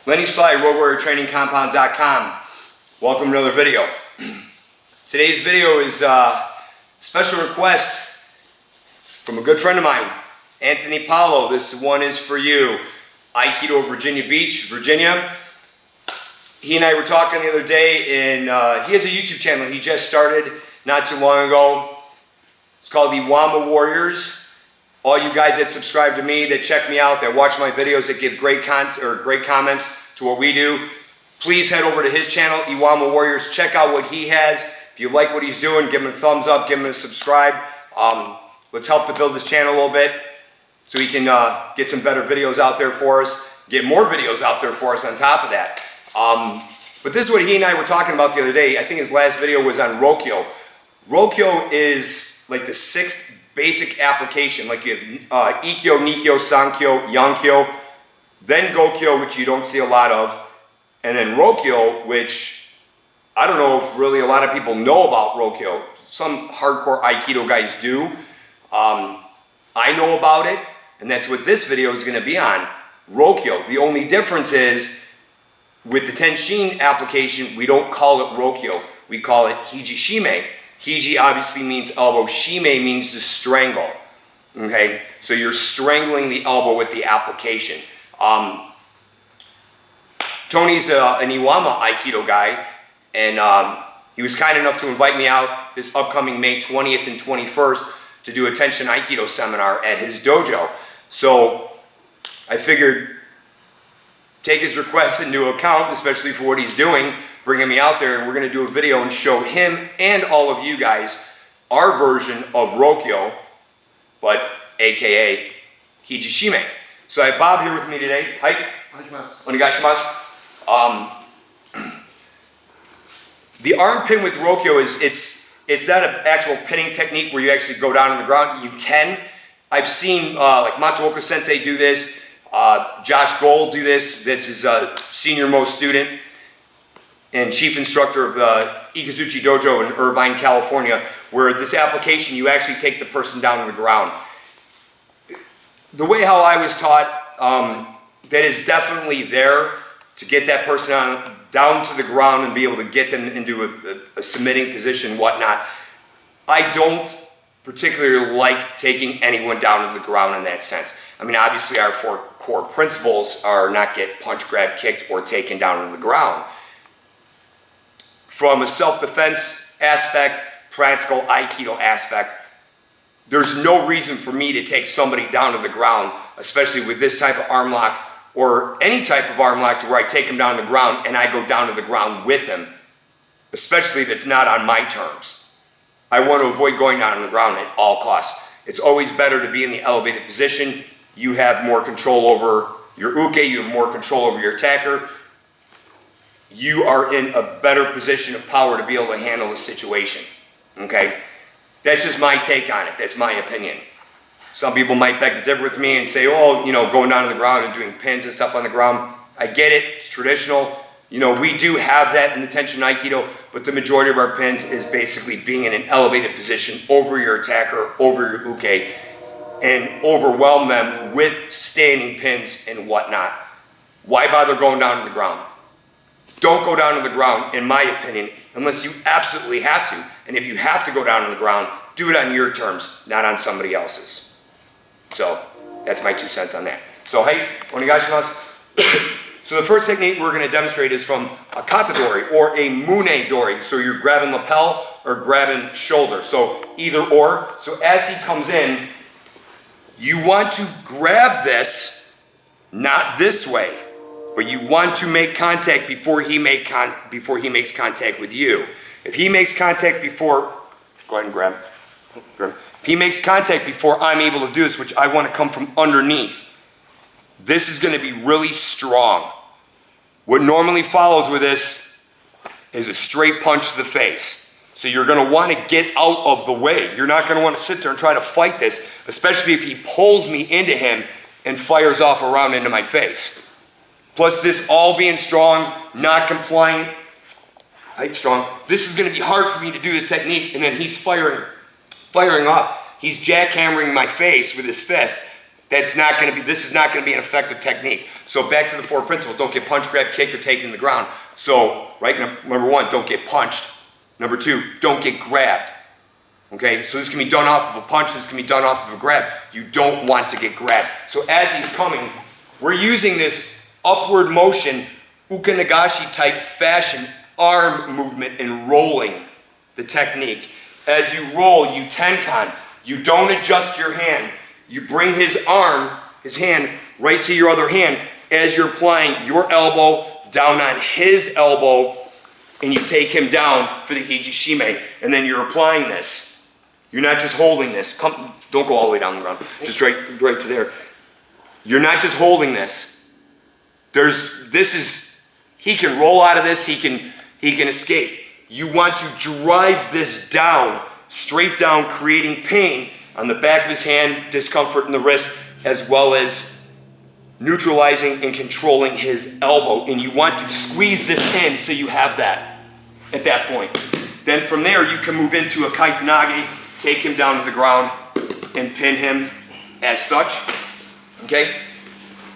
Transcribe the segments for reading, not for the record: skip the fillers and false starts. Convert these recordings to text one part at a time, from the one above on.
Lenny Sly, RoadWarriorTrainingCompound.com. Welcome to another video. Today's video is a special request from a good friend of mine, Anthony Paulo. This one is for you. Aikido, Virginia Beach, Virginia. He and I were talking the other day, and he has a YouTube channel he just started not too long ago. It's called the Wama Warriors. All you guys that subscribe to me, that check me out, that watch my videos, that give great comments to what we do, please head over to his channel, Iwama Warriors. Check out what he has. If you like what he's doing, give him a thumbs up, give him a subscribe. Let's help to build this channel a little bit so he can get some better videos out there for us, get more videos out there for us on top of that. But this is what he and I were talking about the other day. I think his last video was on Rokkyo. Rokkyo is like the 6th basic application. Like you have Ikkyo, Nikkyo, Sankyo, Yankyo, then Gokyo, which you don't see a lot of, and then Rokkyo, which I don't know if really a lot of people know about Rokkyo. Some hardcore Aikido guys do. I know about it, and that's what this video is going to be on, Rokkyo. The only difference is, with the TenShin application, we don't call it Rokkyo. We call it Hiji Shime. Hiji obviously means elbow. Shime means to strangle. Okay? So you're strangling the elbow with the application. Tony's an Iwama Aikido guy, and he was kind enough to invite me out this upcoming May 20th and 21st to do a TenShin Aikido seminar at his dojo. So I figured, take his request into account, especially for what he's doing, bringing me out there, and we're going to do a video and show him and all of you guys our version of Rokkyo, but aka Hiji Shime. So I have Bob here with me today. Hi. Onegaishimasu. The arm pin with Rokkyo is, it's not an actual pinning technique where you actually go down on the ground. You can. I've seen like Matsuoka Sensei do this. Josh Gold do this. This is a senior most student and chief instructor of the Ikazuchi Dojo in Irvine, California, where this application, you actually take the person down on the ground. The way how I was taught, that is definitely there to get that person down to the ground and be able to get them into a submitting position, whatnot. I don't particularly like taking anyone down to the ground in that sense. I mean, obviously our 4 core principles are not get punch, grab, kicked, or taken down to the ground. From a self-defense aspect, practical Aikido aspect, there's no reason for me to take somebody down to the ground, especially with this type of arm lock or any type of arm lock, to where I take him down to the ground and I go down to the ground with him, especially if it's not on my terms. I want to avoid going down on the ground at all costs. It's always better to be in the elevated position. You have more control over your uke, you have more control over your attacker. You are in a better position of power to be able to handle the situation. Okay? That's just my take on it. That's my opinion. Some people might beg to differ with me and say, oh, you know, going down to the ground and doing pins and stuff on the ground. I get it. It's traditional. You know, we do have that in the TenShin Aikido, but the majority of our pins is basically being in an elevated position over your attacker, over your uke, and overwhelm them with standing pins and whatnot. Why bother going down to the ground? Don't go down to the ground, in my opinion, unless you absolutely have to. And if you have to go down to the ground, do it on your terms, not on somebody else's. So, that's my 2 cents on that. So, hey, onegaishimasu. So the first technique we're going to demonstrate is from a katadori or a mune dori. So you're grabbing lapel or grabbing shoulder. So either or. So as he comes in, you want to grab this, not this way, but you want to make contact before he makes contact with you. If he makes contact before, go ahead and grab. If he makes contact before I'm able to do this, which I want to come from underneath, this is going to be really strong. What normally follows with this is a straight punch to the face. So you're going to want to get out of the way. You're not going to want to sit there and try to fight this, especially if he pulls me into him and fires off around into my face. Plus this all being strong, not compliant, height strong. This is going to be hard for me to do the technique, and then he's firing off. He's jackhammering my face with his fist. this is not going to be an effective technique. So back to the 4 principles. Don't get punched, grabbed, kicked, or taken to the ground. So, right, number 1, don't get punched. Number 2, don't get grabbed. Okay, so this can be done off of a punch, this can be done off of a grab. You don't want to get grabbed. So as he's coming, we're using this upward motion, ukanagashi type fashion, arm movement and rolling the technique. As you roll, you tenkan. You don't adjust your hand. You bring his hand, right to your other hand as you're applying your elbow down on his elbow, and you take him down for the Hiji Shime. And then you're applying this. You're not just holding this. Don't go all the way down the ground. Just right to there. You're not just holding this. He can roll out of this. He can escape. You want to drive this down, straight down, creating pain on the back of his hand, discomfort in the wrist, as well as neutralizing and controlling his elbow. And you want to squeeze this in so you have that at that point. Then from there, you can move into a kaitanage, take him down to the ground, and pin him as such. Okay?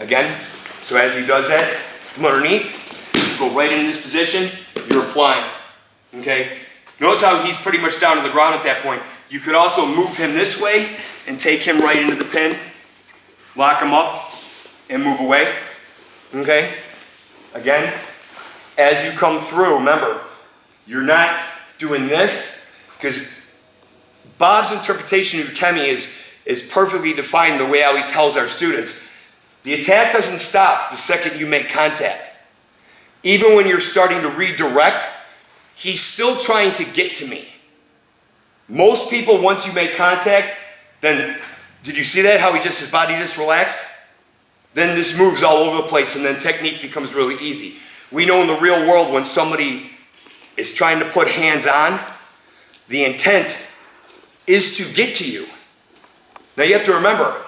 Again, so as he does that, from underneath, go right in this position, you're applying. Okay? Notice how he's pretty much down to the ground at that point. You could also move him this way and take him right into the pin, lock him up, and move away. Okay? Again, as you come through, remember, you're not doing this, because Bob's interpretation of Kemi is perfectly defined the way how he tells our students. The attack doesn't stop the second you make contact. Even when you're starting to redirect, he's still trying to get to me. Most people, once you make contact, then, did you see that? How his body just relaxed? Then this moves all over the place, and then technique becomes really easy. We know in the real world when somebody is trying to put hands on, the intent is to get to you. Now you have to remember,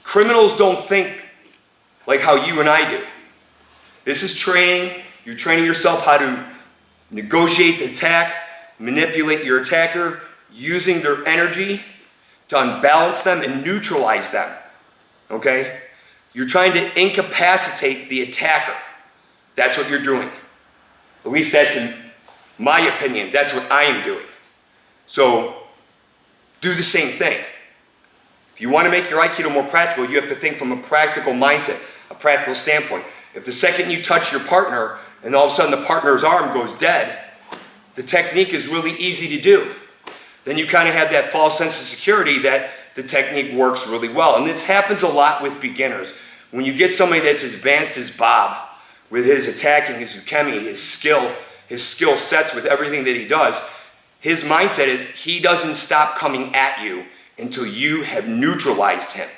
criminals don't think like how you and I do. This is training. You're training yourself how to negotiate the attack, manipulate your attacker, using their energy to unbalance them and neutralize them. Okay? You're trying to incapacitate the attacker. That's what you're doing. At least that's in my opinion. That's what I am doing. So, do the same thing. If you want to make your Aikido more practical, you have to think from a practical mindset, a practical standpoint. If the second you touch your partner, and all of a sudden the partner's arm goes dead, the technique is really easy to do. Then you kind of have that false sense of security that the technique works really well. And this happens a lot with beginners. When you get somebody that's as advanced as Bob, with his attacking, his ukemi, his skill sets with everything that he does, his mindset is he doesn't stop coming at you until you have neutralized him.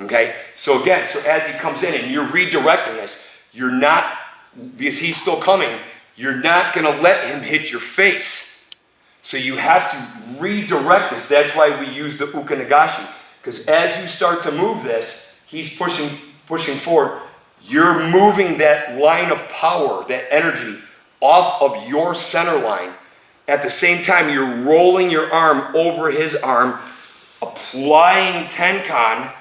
Okay? So again, as he comes in and you're redirecting this, you're not, because he's still coming, you're not going to let him hit your face. So you have to redirect this. That's why we use the ukanagashi. Because as you start to move this, he's pushing forward. You're moving that line of power, that energy, off of your center line. At the same time, you're rolling your arm over his arm, applying tenkan,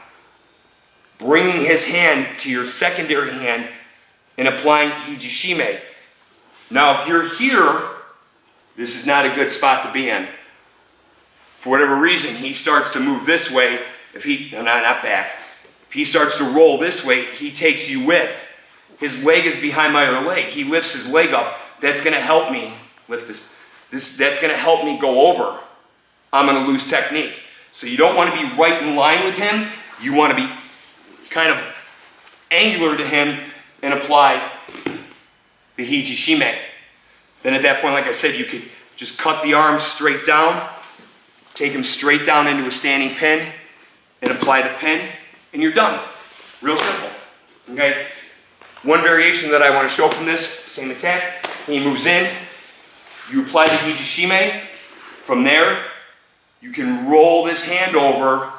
bringing his hand to your secondary hand, and applying Hiji Shime. Now, if you're here, this is not a good spot to be in. For whatever reason, he starts to move this way. Not back. If he starts to roll this way, he takes you with. His leg is behind my other leg. He lifts his leg up. That's going to help me lift this. That's going to help me go over. I'm going to lose technique. So you don't want to be right in line with him. You want to be kind of angular to him and apply the Hiji Shime. Then at that point, like I said, you could just cut the arm straight down, take him straight down into a standing pin, and apply the pin, and you're done. Real simple. Okay? One variation that I want to show from this, same attack. He moves in. You apply the Hiji Shime. From there, you can roll this hand over.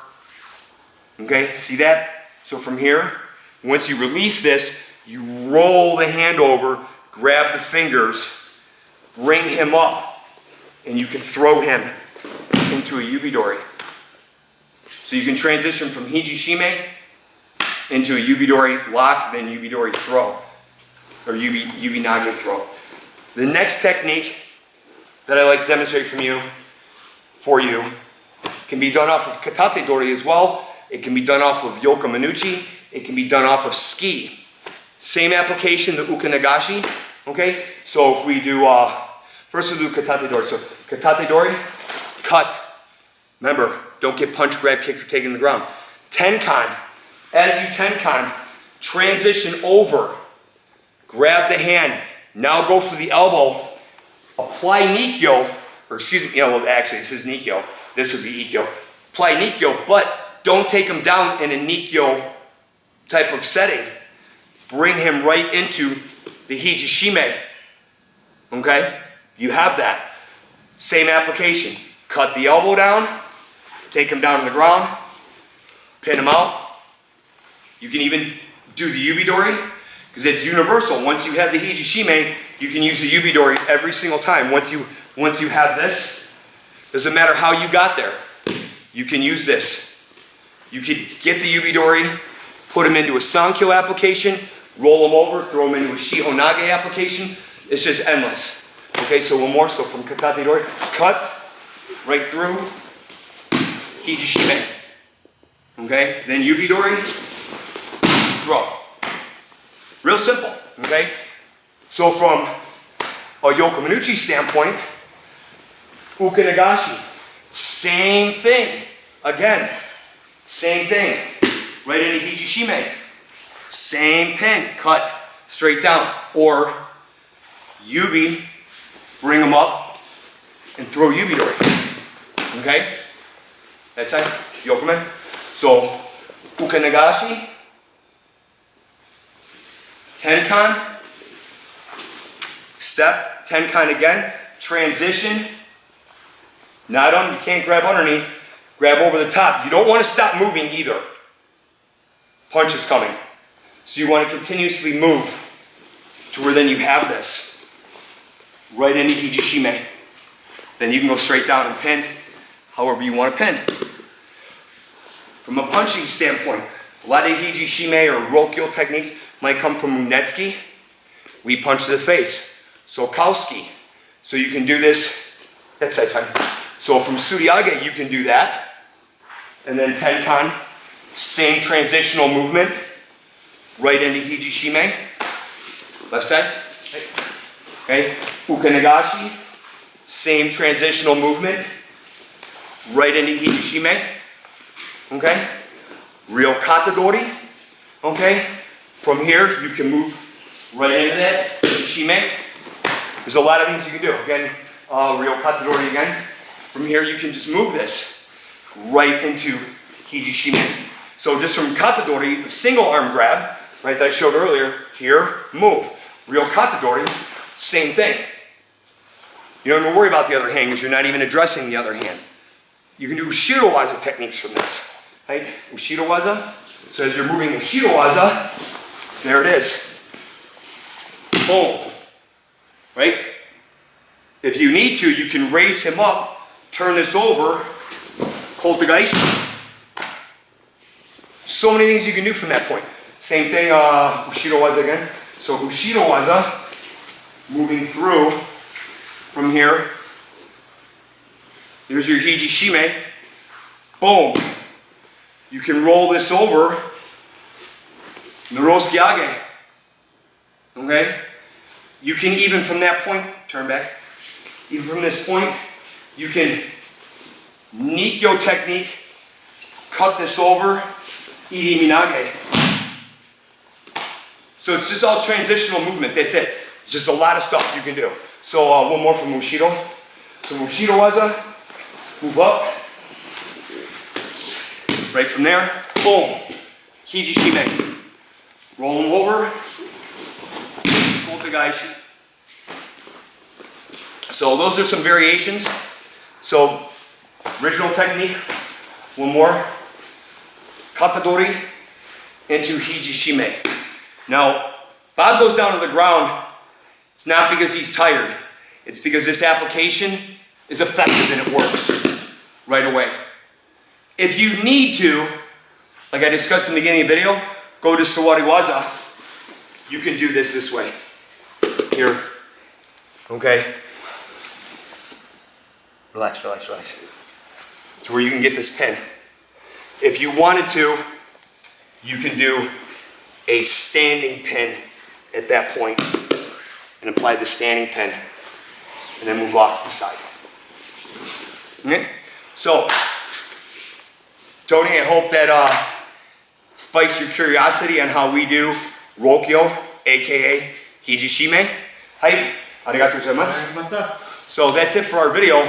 Okay, see that? So from here, once you release this, you roll the hand over, grab the fingers, bring him up, and you can throw him into a yubidori. So you can transition from Hiji Shime into a Yubidori lock, then Yubidori throw, or Yubi Nage throw. The next technique that I like to demonstrate for you can be done off of Katate Dori as well. It can be done off of Yoka Manuchi. It can be done off of Ski. Same application, the Uka Nagashi. Okay, so if we do, first we'll do Katate Dori. So Katate Dori, cut. Remember, don't get punch, grab, kick, or taken to the ground. Tenkan, as you tenkan, transition over. Grab the hand. Now go for the elbow. Apply Nikyo, or excuse me, well actually this is Nikyo. This would be Ikkyo. Apply Nikyo, but don't take him down in a Nikyo type of setting. Bring him right into the Hiji Shime. Okay? You have that. Same application. Cut the elbow down, take him down to the ground, pin him out. You can even do the Yubidori, because it's universal. Once you have the Hiji Shime, you can use the Yubidori every single time. Once you have this, doesn't matter how you got there, you can use this. You could get the Yubidori, put him into a Sankyo application, roll him over, throw him into a Shiho Nage application. It's just endless. Okay, so one more. So from Katate Dori, cut right through Hiji Shime. Okay, then Yubidori, throw. Real simple. Okay, so from a Yoka Manuchi standpoint, Uka Nagashi, same thing. Again, same thing. Right into Hiji Shime. Same pin, cut straight down. Or Yubi, bring them up and throw Yubidori. Okay? That's it. Yokomen. So, Uka Nagashi, Tenkan, step, Tenkan again, transition. Not on, you can't grab underneath, grab over the top. You don't want to stop moving either. Punch is coming. So you want to continuously move to where then you have this. Right into Hiji Shime. Then you can go straight down and pin however you want to pin. From a punching standpoint, a lot of Hiji Shime or Rokkyo techniques might come from Munetsuki. We punch to the face. Sokowski. So you can do this, that's that time. So from Tsuriyage, you can do that. And then Tenkan, same transitional movement, right into Hiji Shime. Left side. Okay. Uka Nagashi, same transitional movement, right into Hiji Shime. Okay. Ryo Katadori. Okay. From here, you can move right into that Hiji Shime. There's a lot of things you can do. Again, Ryo Katadori again. From here, you can just move this right into Hiji Shime. So just from Katadori, the single arm grab, right, that I showed earlier, here, move. Ryo Katadori, same thing. You don't even worry about the other hand because you're not even addressing the other hand. You can do Ushirowaza techniques from this. Right? Ushirowaza. So as you're moving Ushirowaza, there it is. Boom. Right? If you need to, you can raise him up, turn this over, takingaikidoback. So many things you can do from that point. Same thing, Ushirowaza again. So Ushirowaza, moving through from here. There's your Hiji Shime. Boom. You can roll this over. Naroskyage. Okay? You can even from that point, turn back. Even from this point, you can Nikyo technique, cut this over, Iri Minage. So it's just all transitional movement, that's it. It's just a lot of stuff you can do. So one more from Mushido. So Mushirowaza, move up. Right from there, boom. Hiji Shime. Roll them over. Takingaikidoback. So those are some variations. So original technique, one more. Katadori into Hiji Shime. Now, Bob goes down to the ground. It's not because he's tired. It's because this application is effective and it works right away. If you need to, like I discussed in the beginning of the video, go to Sawariwaza. You can do this way. Here. Okay. Relax, relax, relax. To where you can get this pin. If you wanted to, you can do a standing pin at that point and apply the standing pin and then move off to the side. Okay? So, Tony, I hope that spikes your curiosity on how we do Rokkyo, aka Hiji Shime. Hi, arigatou gozaimasu. So that's it for our video.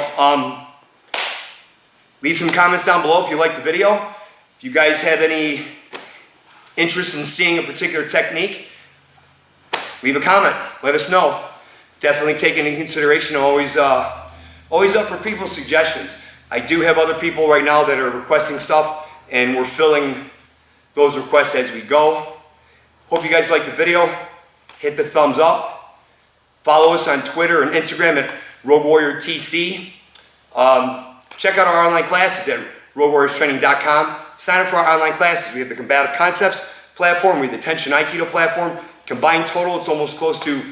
Leave some comments down below if you like the video. If you guys have any interest in seeing a particular technique, leave a comment. Let us know. Definitely take into consideration. Always up for people's suggestions. I do have other people right now that are requesting stuff, and we're filling those requests as we go. Hope you guys liked the video. Hit the thumbs up. Follow us on Twitter and Instagram at Road Warrior TC. Check out our online classes at roadwarriorstraining.com. Sign up for our online classes. We have the Combative Concepts platform. We have the TenShin Aikido platform. Combined total, it's almost close to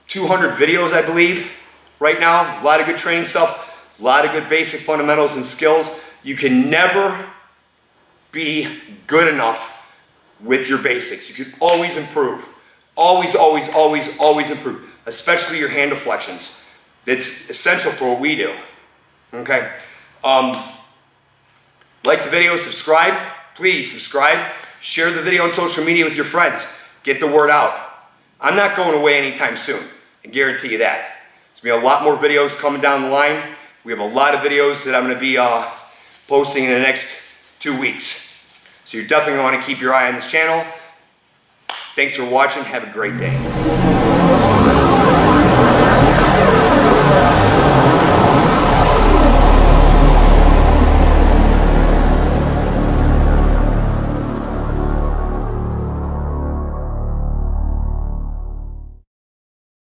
200 videos, I believe, right now. A lot of good training stuff. A lot of good basic fundamentals and skills. You can never be good enough with your basics. You can always improve. Always, always, always, always improve. Especially your hand deflections. It's essential for what we do. Okay? Like the video, subscribe. Please subscribe. Share the video on social media with your friends. Get the word out. I'm not going away anytime soon. I guarantee you that. There's going to be a lot more videos coming down the line. We have a lot of videos that I'm going to be posting in the next 2 weeks. So you definitely want to keep your eye on this channel. Thanks for watching. Have a great day.